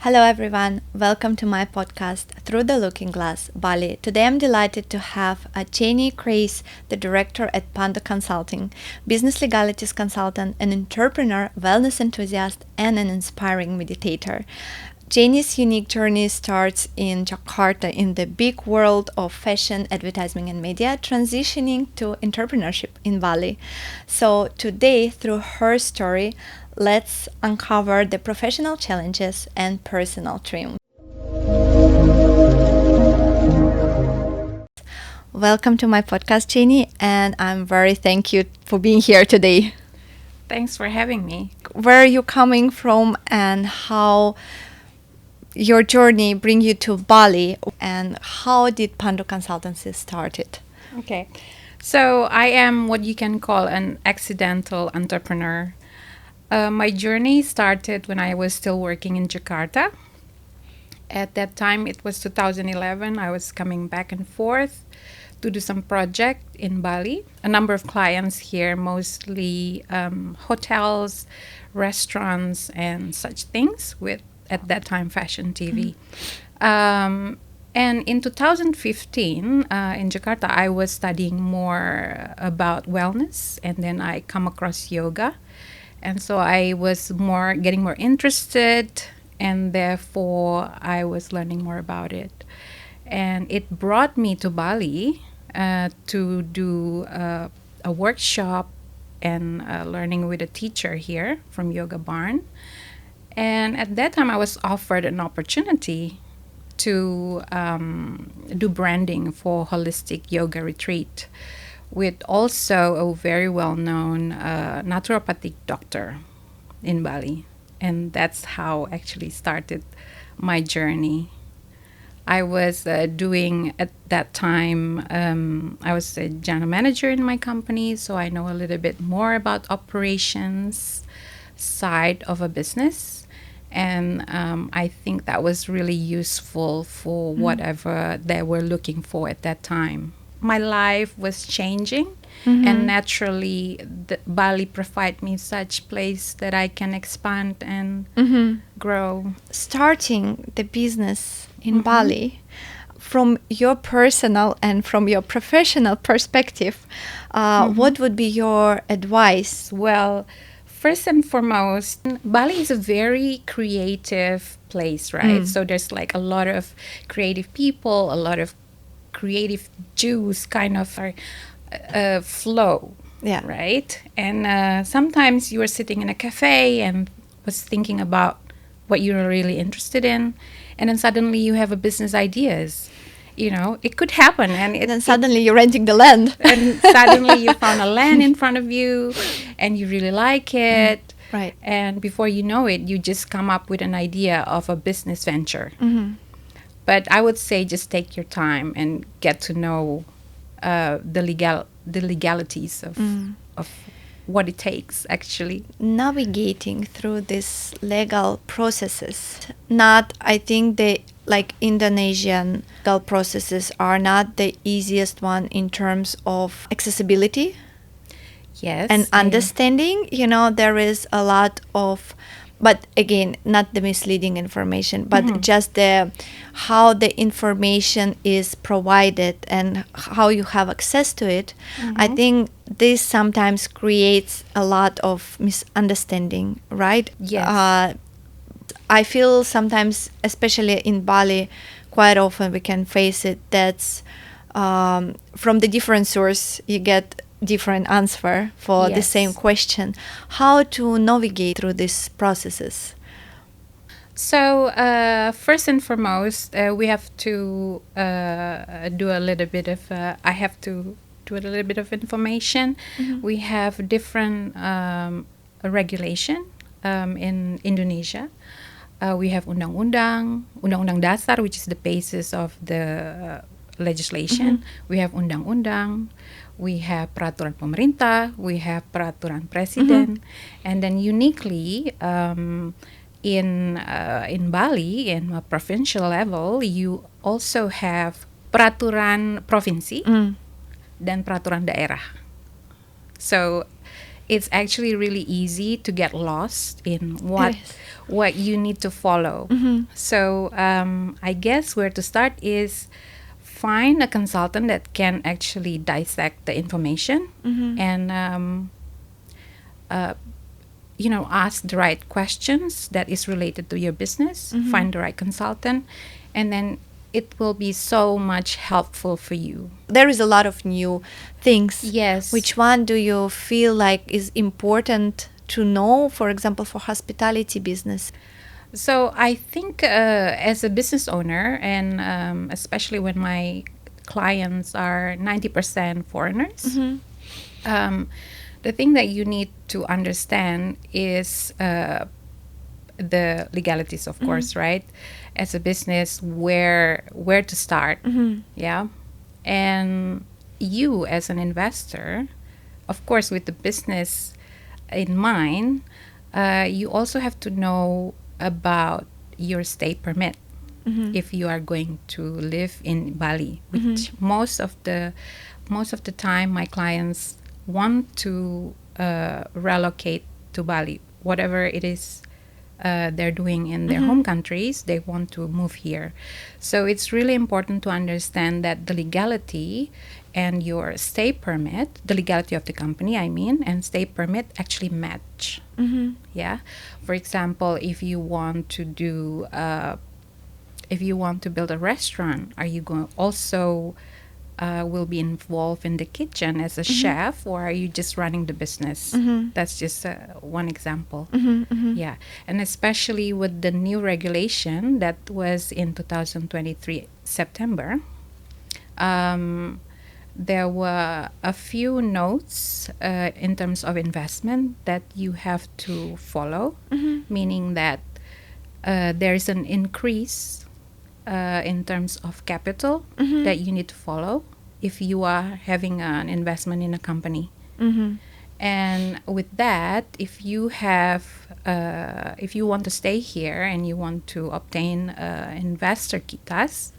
Hello everyone, welcome to my podcast Through the Looking Glass, Bali. Today I'm delighted to have Jeanny Grace, the director at Pandu Consulting, business legalities consultant, an entrepreneur, wellness enthusiast, and an inspiring meditator. Jeanny's unique journey starts in Jakarta in the big world of fashion, advertising, and media, transitioning to entrepreneurship in Bali. So today, through her story, let's uncover the professional challenges and personal triumphs. Welcome to my podcast, Jeanny, and I'm very thank you for being here today. Thanks for having me. Where are you coming from and how your journey bring you to Bali, and how did Pandu Consultancy started? Okay. So I am what you can call an accidental entrepreneur. My journey started when I was still working in Jakarta. At that time, it was 2011. I was coming back and forth to do some project in Bali. A number of clients here, mostly hotels, restaurants, and such things with, at that time, fashion TV. And in 2015, in Jakarta, I was studying more about wellness, and then I come across yoga. And so I was getting more interested, and therefore I was learning more about it. And it brought me to Bali to do a workshop and learning with a teacher here from Yoga Barn. And at that time, I was offered an opportunity to do branding for holistic yoga retreat with also a very well-known naturopathic doctor in Bali. And that's how actually started my journey. I was doing at that time, I was a general manager in my company, so I know a little bit more about operations side of a business. And I think that was really useful for whatever they were looking for at that time. My life was changing, and naturally, Bali provided me such place that I can expand and grow. Starting the business in Bali, from your personal and from your professional perspective, what would be your advice? Well, first and foremost, Bali is a very creative place, right? So there's like a lot of creative people, a lot of creative juice kind of flow, right? And sometimes you are sitting in a cafe and was thinking about what you're really interested in, and then suddenly you have a business ideas. You know, it could happen, and then suddenly you're renting the land. And suddenly you found a land in front of you, and you really like it. Right. And before you know it, you just come up with an idea of a business venture. But I would say just take your time and get to know the legalities of what it takes, actually. Navigating through these legal processes, I think like Indonesian legal processes are not the easiest one in terms of accessibility. Yes. And understanding, there is a lot of, but again, not the misleading information, but just how the information is provided and how you have access to it. I think this sometimes creates a lot of misunderstanding, right? Yes. I feel sometimes, especially in Bali, quite often we can face it. That's from the different source you get different answer for the same question. How to navigate through these processes? So first and foremost, we have to do a little bit of. I have to do a little bit of information. We have different regulation in Indonesia. We have undang-undang dasar, which is the basis of the legislation. We have undang-undang. We have peraturan pemerintah. We have peraturan presiden. And then uniquely, in Bali, in a provincial level, you also have peraturan provinsi dan peraturan daerah. So it's actually really easy to get lost in It is. what you need to follow. So I guess where to start is find a consultant that can actually dissect the information and ask the right questions that is related to your business. Find the right consultant, and then it will be so much helpful for you. There is a lot of new things. Yes. Which one do you feel like is important to know, for example, for hospitality business? So I think as a business owner, and especially when my clients are 90% foreigners, the thing that you need to understand is the legalities, of course, right? As a business, where to start, yeah, and you as an investor, of course, with the business in mind, you also have to know about your stay permit if you are going to live in Bali, which most of the time my clients want to relocate to Bali, whatever it is they're doing in their home countries, they want to move here. So it's really important to understand that the legality and your stay permit, the legality of the company, I mean, and stay permit actually match. Yeah. For example, if you want to do, if you want to build a restaurant, are you going also will be involved in the kitchen as a chef, or are you just running the business? That's just one example. Yeah. And especially with the new regulation that was in 2023 September, there were a few notes in terms of investment that you have to follow, meaning that there is an increase in terms of capital that you need to follow if you are having an investment in a company. And with that, if you have, if you want to stay here and you want to obtain investor kitas,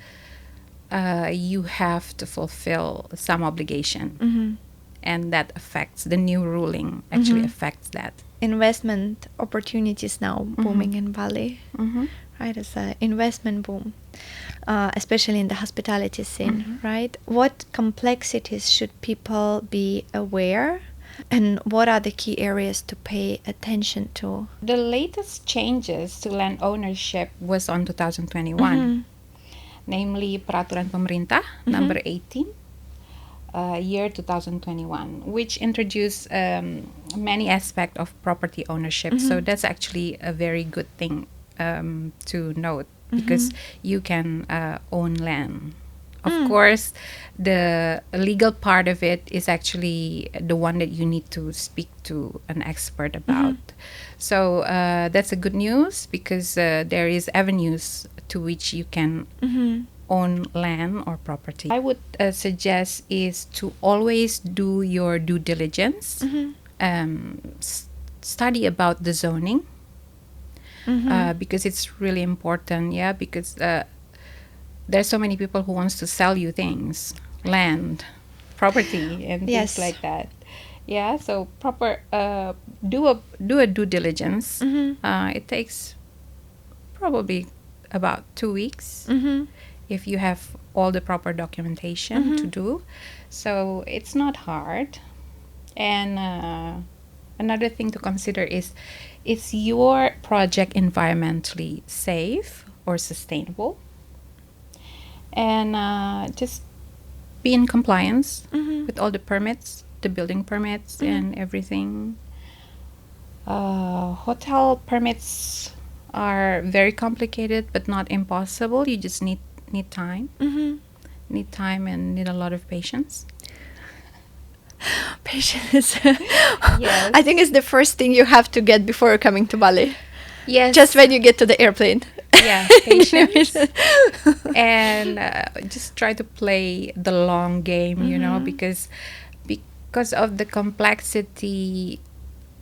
you have to fulfill some obligation, and that affects the new ruling. Actually, affects that. Investment opportunities now booming in Bali, right? It's an investment boom, especially in the hospitality scene, right? What complexities should people be aware, and what are the key areas to pay attention to? The latest changes to land ownership was on 2021, namely Peraturan Pemerintah number 18, year 2021, which introduced many aspects of property ownership. So that's actually a very good thing to note, because you can own land. Of course, the legal part of it is actually the one that you need to speak to an expert about. So that's a good news, because there is avenues to which you can own land or property. I would suggest is to always do your due diligence, study about the zoning, because it's really important, because there's so many people who wants to sell you things, land, property, and things like that. Yeah, so proper do a due diligence. It takes probably about 2 weeks if you have all the proper documentation to do. So it's not hard. And another thing to consider is your project environmentally safe or sustainable? And just be in compliance with all the permits, the building permits and everything. Hotel permits are very complicated, but not impossible. You just need time. Need time and need a lot of patience. Patience. Yes. I think it's the first thing you have to get before coming to Bali. Yes. Just when you get to the airplane. Yeah, patience. And just try to play the long game, you know, because of the complexity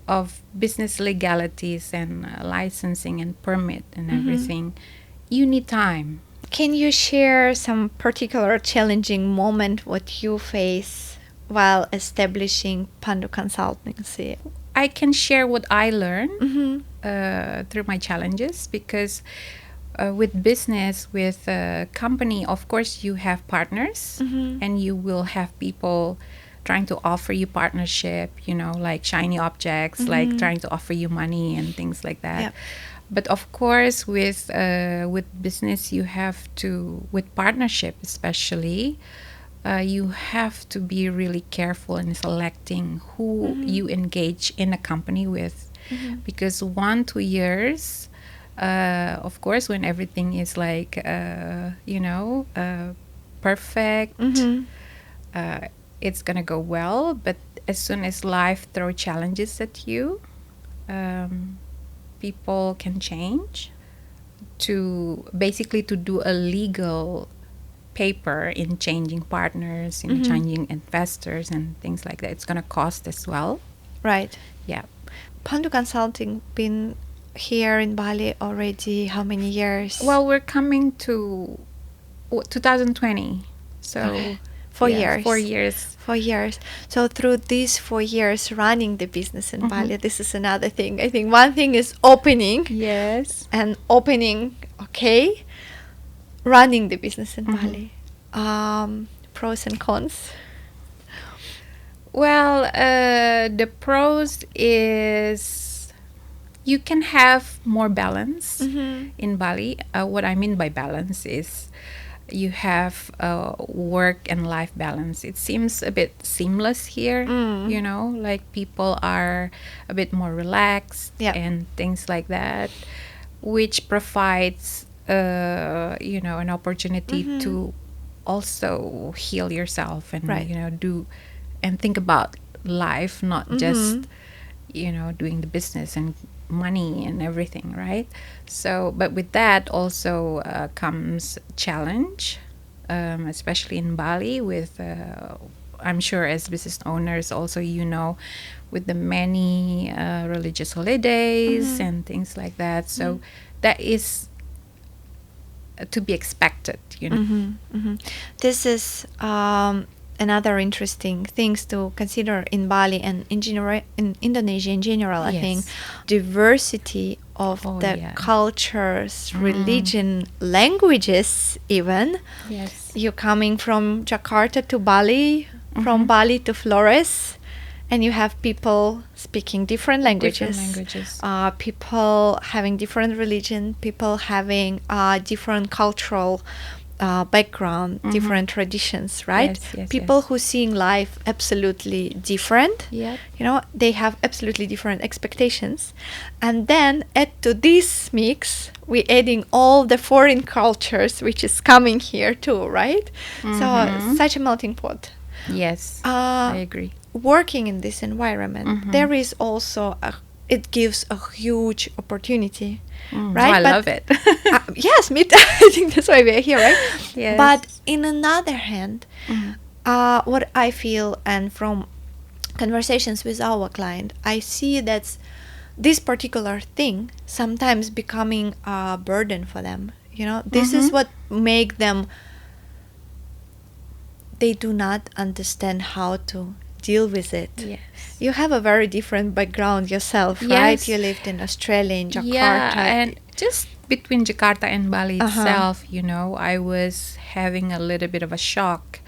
of business legalities and licensing and permit and everything, you need time. Can you share some particular challenging moment what you face while establishing Pandu Consultancy? I can share what I learned Mm-hmm. through my challenges, because with business, with a company, of course, you have partners, Mm-hmm. and you will have people trying to offer you partnership, like shiny objects, like trying to offer you money and things like that. Yep. But of course, with business, you have to, with partnership especially, you have to be really careful in selecting who you engage in a company with, because 1-2 years, of course, when everything is like perfect, Mm-hmm. it's gonna go well. But as soon as life throw challenges at you, um, people can change to basically to do a legal paper in changing partners, in changing investors and things like that. It's gonna cost as well. Right. Yeah. Pandu Consulting been here in Bali already how many years? Well, we're coming to 2020, so Okay. 4 years. 4 years. 4 years. So through these 4 years running the business in Bali, this is another thing. I think one thing is opening Yes. and opening, okay. Running the business in Bali. Pros and cons. Well, the pros is you can have more balance in Bali. What I mean by balance is you have work and life balance. It seems a bit seamless here, like people are a bit more relaxed Yeah. and things like that, which provides, an opportunity to also heal yourself and, Right. do and think about life, not just, doing the business and money and everything, right? So, but with that also comes challenge, especially in Bali with, I'm sure as business owners also, with the many religious holidays and things like that. So that is to be expected, This is another interesting things to consider in Bali and in Indonesia in general. I Yes. think diversity of Oh, the yeah. cultures, religion, languages even. Yes. You're coming from Jakarta to Bali, from Bali to Flores, and you have people speaking different languages. People having different religion, people having different cultural background, different traditions, right? Yes, People yes. who seeing life absolutely different. Yep. They have absolutely different expectations. And then add to this mix, we adding all the foreign cultures which is coming here too, right? So such a melting pot. Yes, I agree. Working in this environment, there is also it gives a huge opportunity, right? I love it. Yes, me too. I think that's why we're here, right? Yes. But in another hand, what I feel, and from conversations with our client, I see that this particular thing sometimes becoming a burden for them. This is what make them. They do not understand how to deal with it. Yes. You have a very different background yourself, right? Yes. You lived in Australia, in Jakarta. Yeah, and just between Jakarta and Bali itself, I was having a little bit of a shock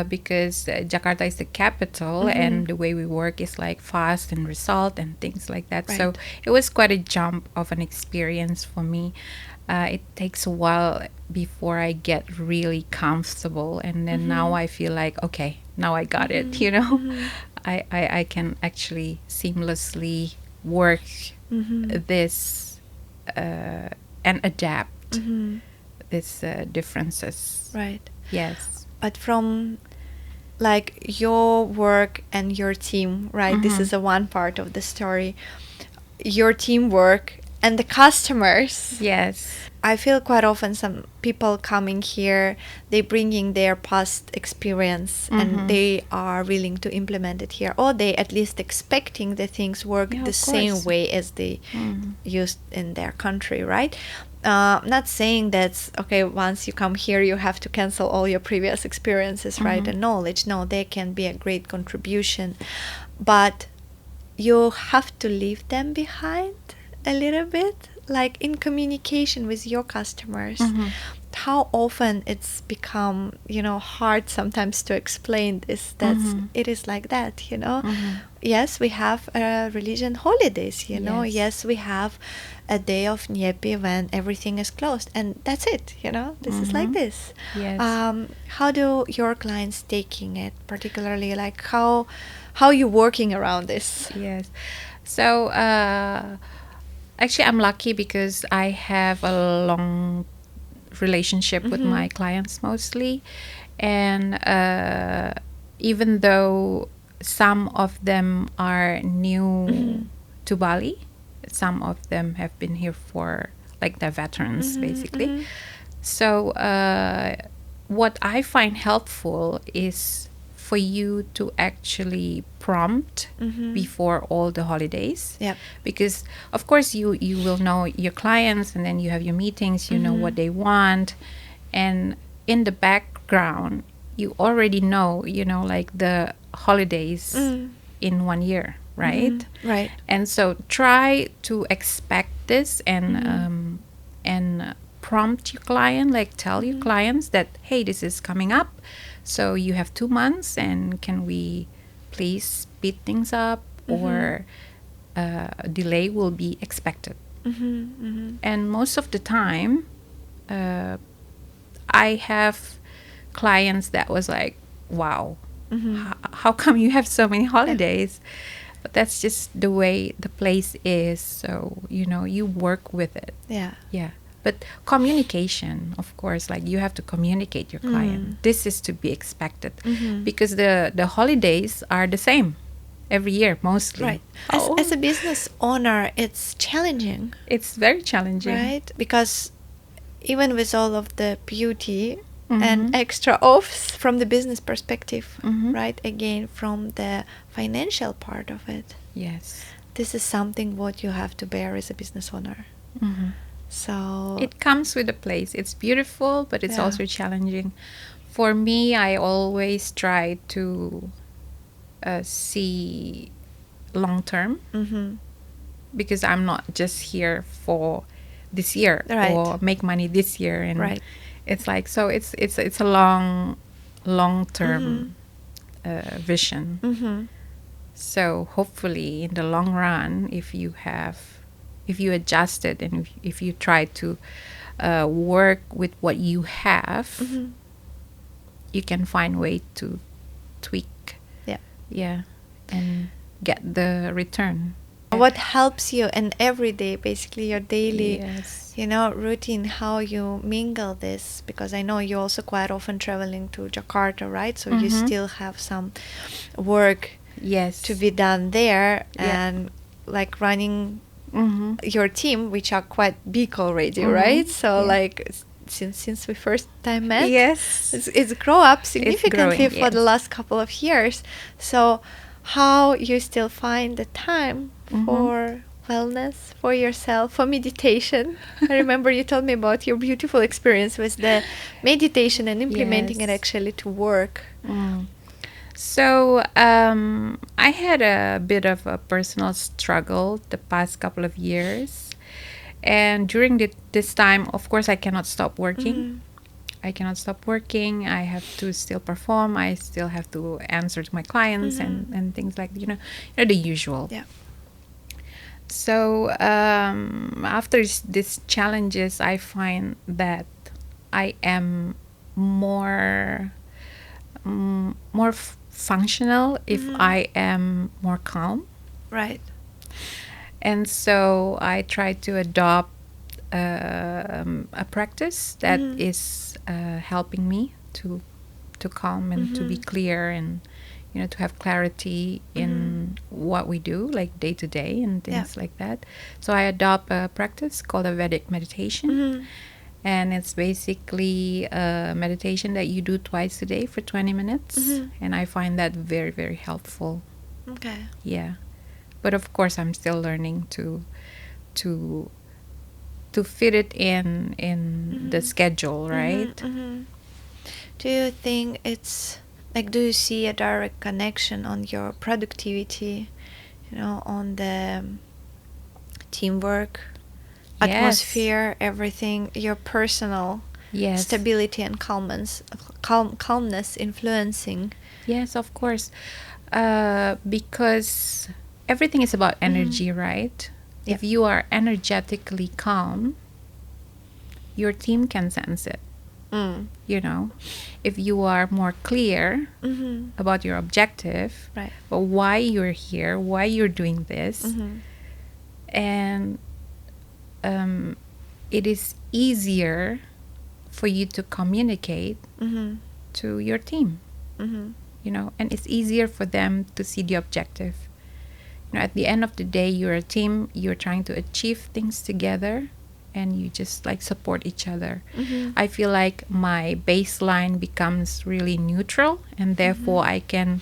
because Jakarta is the capital and the way we work is like fast and result and things like that. Right. So it was quite a jump of an experience for me. It takes a while before I get really comfortable, and then now I feel like, okay, now I got it, I can actually seamlessly work this and adapt these differences. Right. Yes. But from like your work and your team, right? This is a one part of the story. Your teamwork and the customers. Yes. I feel quite often some people coming here, they bringing their past experience and they are willing to implement it here, or they at least expecting the things work Yeah, the of same course. way as they used in their country, right? Not saying that's okay, once you come here you have to cancel all your previous experiences, right, and knowledge. No, they can be a great contribution, but you have to leave them behind a little bit, like in communication with your customers. How often it's become, hard sometimes to explain this, that it is like that, Yes, we have religion holidays, Yes. Yes, we have a day of Nyepi when everything is closed, and that's it, This is like this. Yes. How do your clients taking it, particularly, like how you working around this? Yes. So actually, I'm lucky because I have a long relationship with my clients mostly, and even though some of them are new to Bali, some of them have been here for, like, the veterans basically. So what I find helpful is for you to actually prompt before all the holidays. Yep. Because of course you will know your clients, and then you have your meetings, you know what they want, and in the background you already know, like the holidays in 1 year, right? Right. And so try to expect this, and prompt your client, like tell your clients that, hey, this is coming up, so you have 2 months, and can we please speed things up, or a delay will be expected. And most of the time I have clients that was like, wow, how come you have so many holidays? But that's just the way the place is, so you work with it. Yeah. But communication, of course, like you have to communicate your client. This is to be expected, because the holidays are the same every year mostly. Right. As a business owner, it's challenging. It's very challenging. Right? Because even with all of the beauty and extra offs from the business perspective, right? Again, from the financial part of it. Yes. This is something what you have to bear as a business owner. So it comes with the place. It's beautiful, but it's also challenging. For me, I always try to see long term, because I'm not just here for this year, right, or make money this year, and right, it's like, so it's a long term vision. So hopefully in the long run, if you adjust it, and if you try to work with what you have, you can find way to tweak, and get the return. What helps you in every day, basically your daily, routine, how you mingle this? Because I know you're also quite often traveling to Jakarta, right? So you still have some work to be done there, and like running your team, which are quite big already, right? So like since we first time met, it's grow up significantly for the last couple of years. So how you still find the time for wellness, for yourself, for meditation? I remember you told me about your beautiful experience with the meditation and implementing it actually to work. So I had a bit of a personal struggle the past couple of years, and during this time, of course, I cannot stop working. I have to still perform. I still have to answer to my clients and things like, the usual. Yeah. So after these challenges, I find that I am more functional if I am more calm. Right. And so I try to adopt a practice that is helping me to calm and to be clear, and to have clarity in what we do, like day to day and things like that. So I adopt a practice called a Vedic meditation. And it's basically a meditation that you do twice a day for 20 minutes. And I find that very, very helpful. Okay. Yeah. But of course, I'm still learning to fit it in the schedule, right? Do you think it's like, do you see a direct connection on your productivity, on the teamwork, Yes. atmosphere, everything, your personal Yes. stability and calmness influencing. Yes, of course. Because everything is about energy, right? Yeah. If you are energetically calm, your team can sense it. If you are more clear about your objective, Right. but why you're here, why you're doing this, and it is easier for you to communicate to your team, and it's easier for them to see the objective. At the end of the day, you're a team, you're trying to achieve things together, and you just like support each other. I feel like my baseline becomes really neutral, and therefore I can,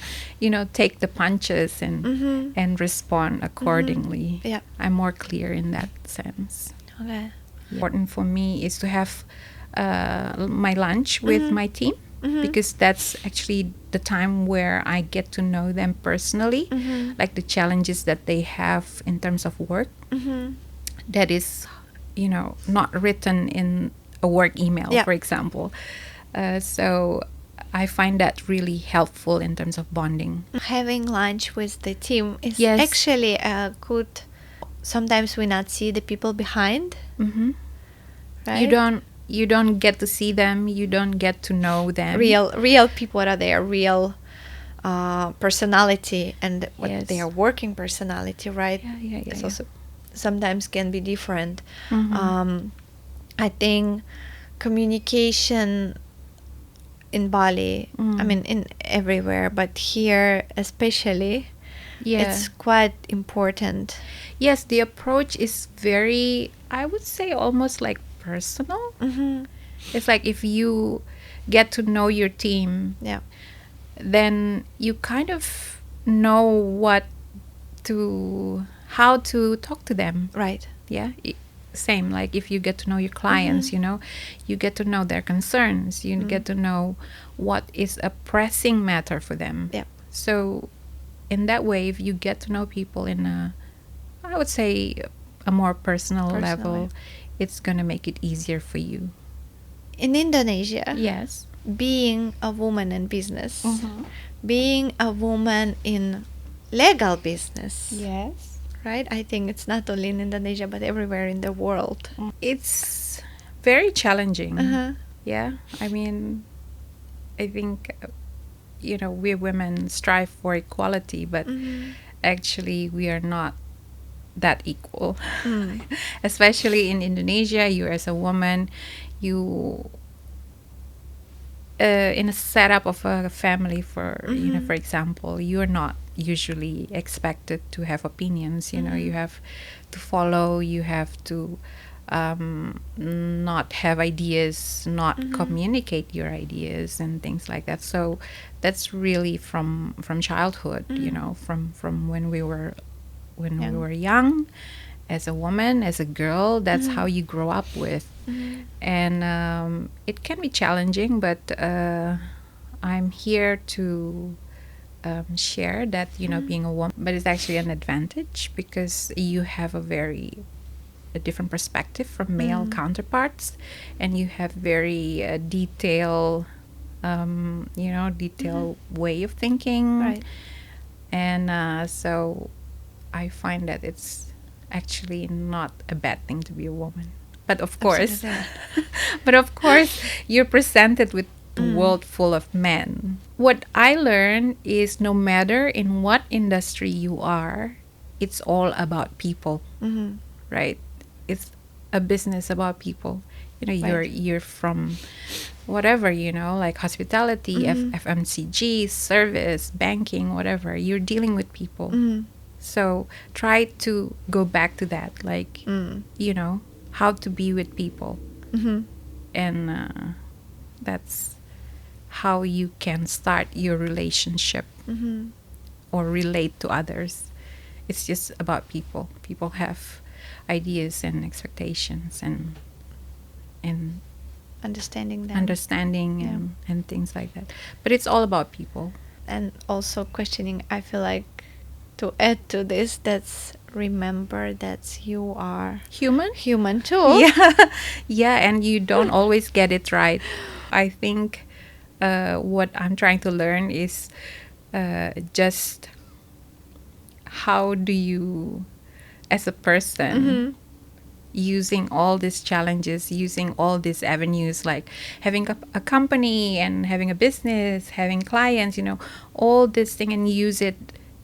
take the punches and respond accordingly. Yeah. I'm more clear in that sense. Okay. Important for me is to have my lunch with my team, because that's actually the time where I get to know them personally, like the challenges that they have in terms of work. That is, not written in a work email, Yeah. for example. So I find that really helpful in terms of bonding. Having lunch with the team is Yes. actually a good. Sometimes we not see the people behind, right? You don't get to see them. You don't get to know them. Real people are there, real personality, and what Yes. their working personality, right? Yeah. It's also sometimes can be different. Mhm. I think communication in Bali, I mean in everywhere, but here especially, it's quite important. Yes, the approach is very, I would say, almost like personal. It's like if you get to know your team, Yeah. then you kind of know how to talk to them. Right. Yeah. Same, like if you get to know your clients, you get to know their concerns, you get to know what is a pressing matter for them. Yeah. So in that way, if you get to know people in I would say a more personal level, way. it's going to make it easier for you. In Indonesia, Yes. being a woman in business, being a woman in legal business, Yes. right? I think it's not only in Indonesia but everywhere in the world. It's very challenging. Uh-huh. Yeah. I mean, I think, we women strive for equality, but actually we are not that equal. Especially in Indonesia, you as a woman, you in a setup of a family, for for example, you're not usually expected to have opinions. You have to follow, you have to not have ideas, not communicate your ideas and things like that. So that's really from childhood, from when we were young, as a woman, as a girl. That's how you grow up with. And it can be challenging, but I'm here to share that, being a woman, but it's actually an advantage, because you have a different perspective from male counterparts, and you have very detailed way of thinking. Right. And so I find that it's actually not a bad thing to be a woman. But of course, you're presented with a world full of men. What I learned is, no matter in what industry you are, it's all about people, right? It's a business about people. You're from whatever, like hospitality, FMCG, service, banking, whatever. You're dealing with people. So try to go back to that, like, how to be with people. And that's how you can start your relationship or relate to others. It's just about people. People have ideas and expectations and Understanding them. and things like that. But it's all about people. And also questioning, I feel like to add to this, that's remember that you are Human. human too. Yeah, yeah, and you don't always get it right. I think what I'm trying to learn is just how do you, as a person, using all these challenges, using all these avenues, like having a company and having a business, having clients, all this thing, and use it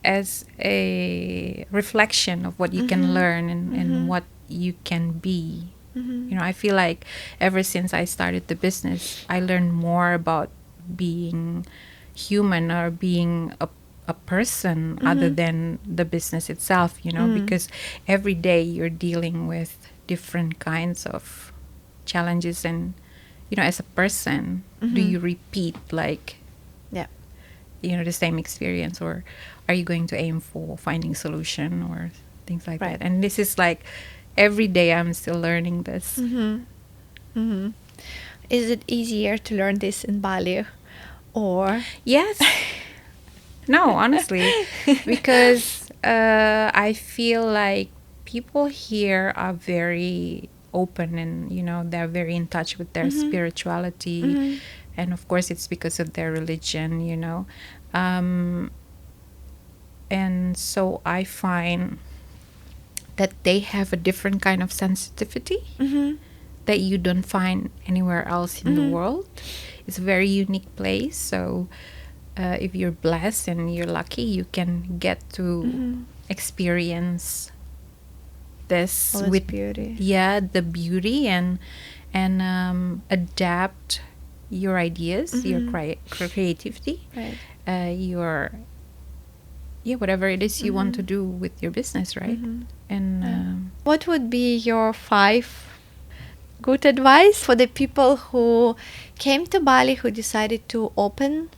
as a reflection of what you can learn and what you can be. I feel like ever since I started the business, I learned more about being human or being a person other than the business itself, because every day you're dealing with different kinds of challenges, and as a person, do you repeat like Yeah. the same experience, or are you going to aim for finding solution or things like Right. that? And this is like every day I'm still learning this. Is it easier to learn this in Bali or Yes. No, honestly, because I feel like people here are very open, and they're very in touch with their spirituality, and of course it's because of their religion, and so I find that they have a different kind of sensitivity that you don't find anywhere else in the world. It's a very unique place. So if you're blessed and you're lucky, you can get to experience this all its with beauty? the beauty, and adapt your ideas, your creativity, Right. your whatever it is you want to do with your business, right? And What would be your 5 good advice for the people who came to Bali, who decided to open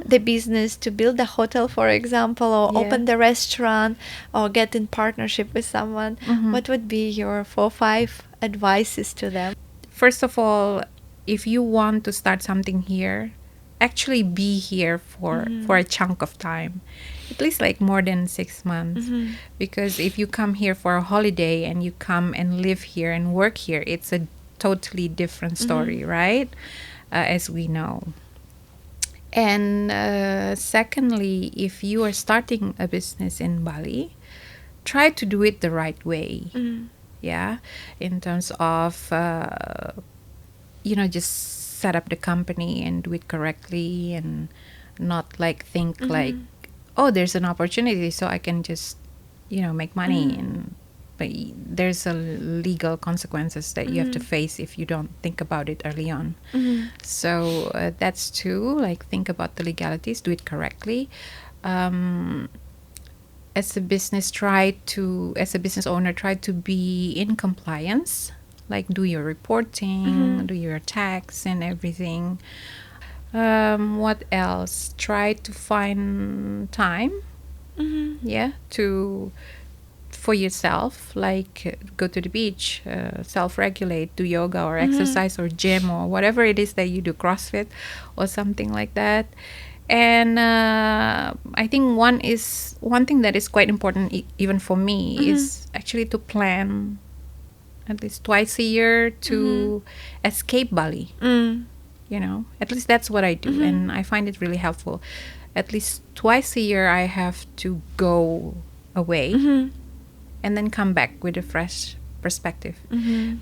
the business, to build a hotel, for example, or Yeah. open the restaurant, or get in partnership with someone? What would be your 4-5 advices to them? First of all, if you want to start something here, actually be here for a chunk of time, at least like more than 6 months. Because if you come here for a holiday and you come and live here and work here, it's a totally different story, right? As we know. And secondly, if you are starting a business in Bali, try to do it the right way. Yeah, in terms of just set up the company and do it correctly, and not like think like, oh, there's an opportunity, so I can just make money. And but there's a legal consequences that you have to face if you don't think about it early on. So that's 2. Like, think about the legalities, do it correctly. As a business owner, try to be in compliance, like do your reporting, do your tax and everything. What else? Try to find time, for yourself, like go to the beach, self-regulate, do yoga or exercise or gym or whatever it is that you do, CrossFit or something like that. And I think one thing that is quite important, even for me, is actually to plan at least twice a year to escape Bali. At least that's what I do, and I find it really helpful. At least twice a year I have to go away and then come back with a fresh perspective,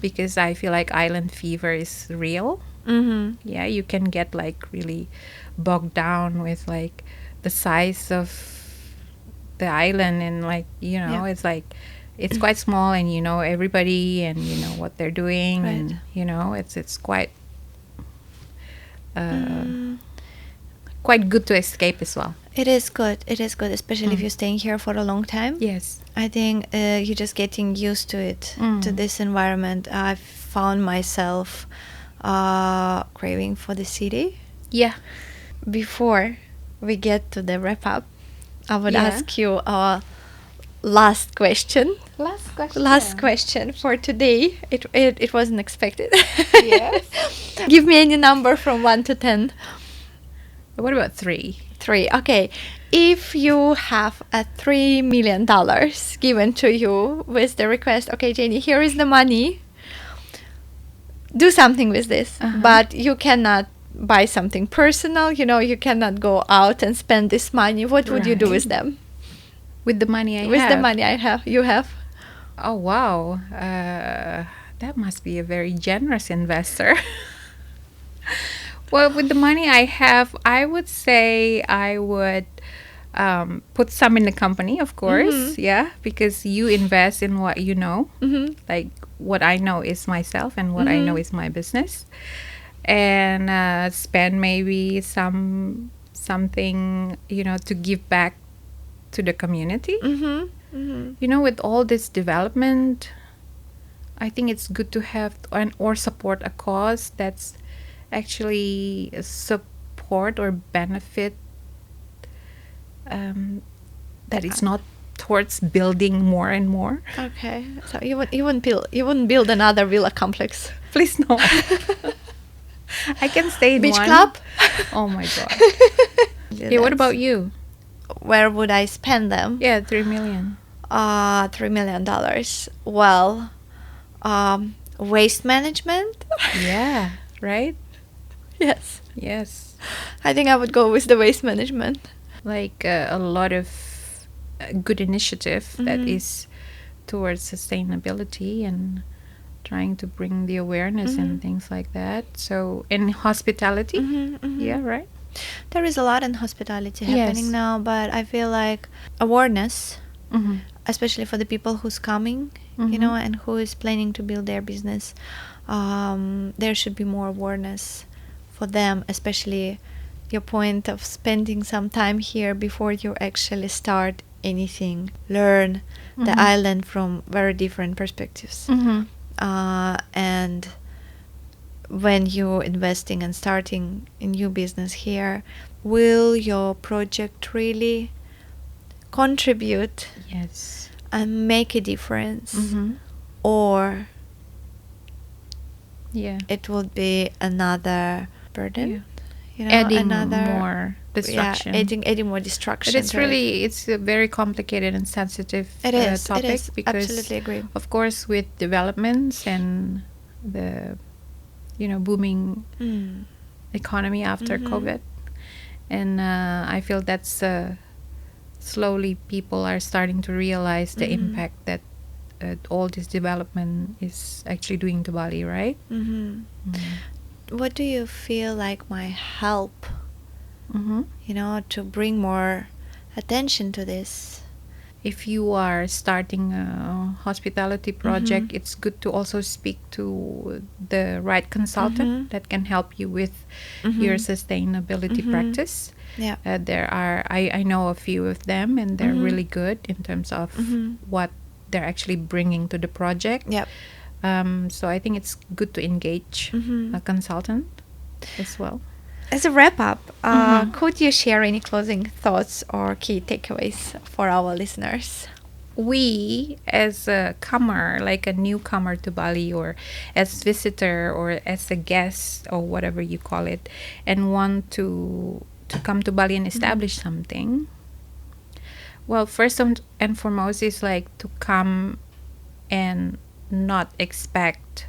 because I feel like island fever is real. Yeah, you can get like really bogged down with like the size of the island, and like it's like it's quite small, and everybody, and what they're doing, Right. and it's quite quite good to escape as well. It is good, especially if you're staying here for a long time. Yes. I think you're just getting used to it, to this environment. I've found myself craving for the city. Yeah. Before we get to the wrap up, I would Yeah. ask you a last question. Last question for today. It wasn't expected. Yes. Give me any number from 1 to 10. What about 3? 3. Okay. If you have a $3 million given to you with the request, okay, Jeanny, here is the money. Do something with this. But you cannot buy something personal. You cannot go out and spend this money. What would you do with them? With the money I With have? the money you have. Oh, wow. That must be a very generous investor. Well, with the money I have, I would say I would put some in the company, of course. Yeah, because you invest in what you know. Like what I know is myself and what I know is my business. And spend maybe something, to give back to the community. With all this development, I think it's good to have or support a cause that's actually support or benefit, that it's not towards building more and more. Okay, so you wouldn't build another villa complex. Please no. I can stay in Beach one. club. Oh my god. Yeah, what about you? Where would I spend them? Yeah, $3 million. $3 million. Well, waste management. Yeah, right? Yes. Yes. I think I would go with the waste management. Like a lot of good initiative that is towards sustainability and trying to bring the awareness and things like that. So in hospitality, yeah, right? There is a lot in hospitality happening now, but I feel like awareness, especially for the people who's coming, and who is planning to build their business, there should be more awareness for them, especially your point of spending some time here before you actually start anything. Learn the island from very different perspectives. And when you're investing and starting a new business here, will your project really contribute and make a difference, or it would be another burden, adding more destruction. Adding more destruction. But it's a very complicated and sensitive topic, because absolutely agree. Of course, with developments and the booming economy after COVID, and I feel that's slowly people are starting to realize the impact that all this development is actually doing to Bali, right? What do you feel like might help, to bring more attention to this? If you are starting a hospitality project, it's good to also speak to the right consultant that can help you with your sustainability practice. Yeah. There are, I know a few of them, and they're really good in terms of what they're actually bringing to the project. Yep. So I think it's good to engage a consultant as well. As a wrap up, could you share any closing thoughts or key takeaways for our listeners? We, as a comer, like a newcomer to Bali, or as visitor, or as a guest, or whatever you call it, and want to come to Bali and establish something, well, first and foremost is like to come and not expect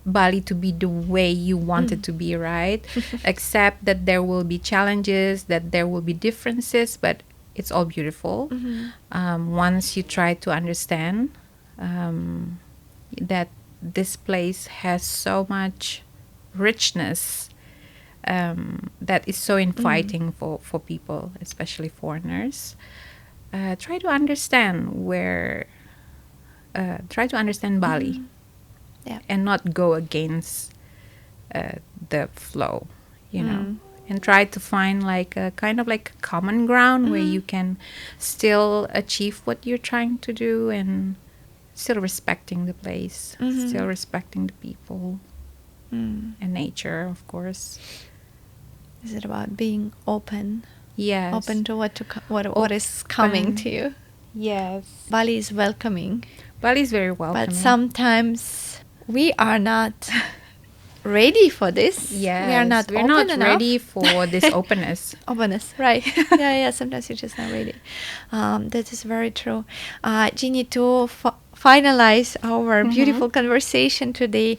Bali to be the way you want it to be, right? Accept that there will be challenges, that there will be differences, but it's all beautiful. Once you try to understand that this place has so much richness, that is so inviting for people, especially foreigners. Try to understand Bali. Yeah. And not go against the flow, and try to find like a kind of like a common ground where you can still achieve what you're trying to do, and still respecting the place, still respecting the people and nature, of course. Is it about being open? Yes. Open to what is coming to you? Yes. Bali is welcoming. Bali is very welcoming. But sometimes we are not ready for this. Yes, We are not we're open not enough. ready for this openness. Openness, right? Yeah. Sometimes you're just not ready. That is very true. Jeanny, to finalize our beautiful conversation today,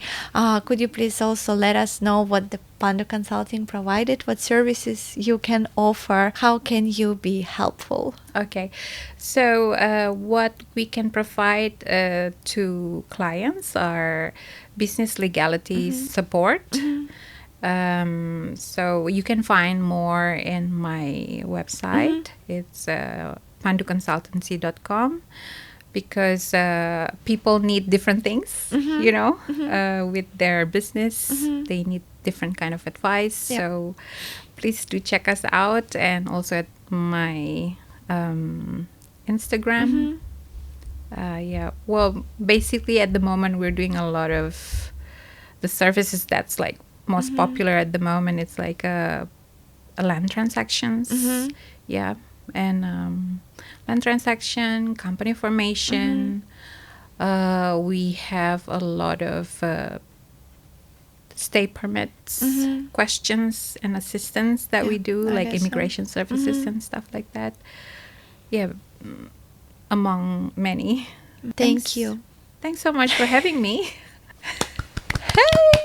could you please also let us know what the Pandu Consulting provided, what services you can offer, how can you be helpful? Okay, so what we can provide to clients are business legalities support. So you can find more in my website. It's panduconsultancy.com, because people need different things, with their business. They need different kind of advice. Yep. So please do check us out, and also at my Instagram. Well, basically at the moment we're doing a lot of the services that's like most popular at the moment. It's like a land transactions. Yeah. And land transaction, company formation. We have a lot of stay permits, questions and assistance that we do, I like guess so. immigration services and stuff like that. Yeah, among many. Thank you. Thanks so much for having me. Hey!